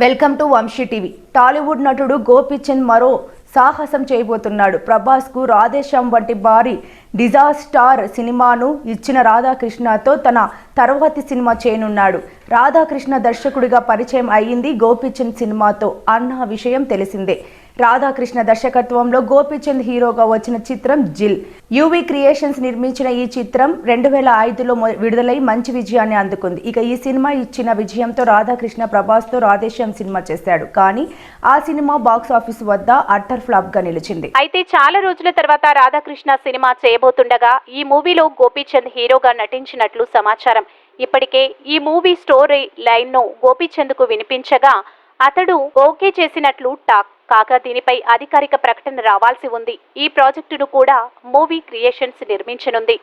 Welcome to Vamsi TV. Tollywood నటుడు గోపీచంద్ మరో సాహసం చేయబోతున్నాడు. ప్రభాస్ కు రాధేశ్యామ్ వంటి భారీ డిజాస్టార్ సినిమాను ఇచ్చిన రాధాకృష్ణతో తన తర్వాతి సినిమా చేయనున్నాడు. రాధాకృష్ణ దర్శకుడిగా పరిచయం అయ్యింది గోపీచంద్ సినిమాతో అన్న విషయం తెలిసిందే. రాధాకృష్ణ దర్శకత్వంలో గోపీచంద్ హీరోగా వచ్చిన చిత్రం జిల్. యువి క్రియేషన్స్ నిర్మించిన ఈ చిత్రం 2005లో విడుదలై మంచి విజయాన్ని అందుకుంది. ఇక ఈ సినిమా ఇచ్చిన విజయంతో రాధాకృష్ణ ప్రభాస్తో రాధేశ్యామ్ సినిమా చేశాడు. కానీ ఆ సినిమా బాక్స్ ఆఫీస్ వద్ద అట్టర్ ఫ్లాప్ గా నిలిచింది. అయితే చాలా రోజుల తర్వాత రాధాకృష్ణ సినిమా చేయబోతుండగా ఈ మూవీలో గోపీచంద్ హీరోగా నటించినట్లు సమాచారం. ఇప్పటికే ఈ మూవీ స్టోరీ లైన్ ను గోపీచంద్ కు వినిపించగా అతడు ఓకే చేసినట్లు టాక్. కాగా దీనిపై అధికారిక ప్రకటన రావాల్సి ఉంది. ఈ ప్రాజెక్టును కూడా మూవీ క్రియేషన్స్ నిర్మించనుంది.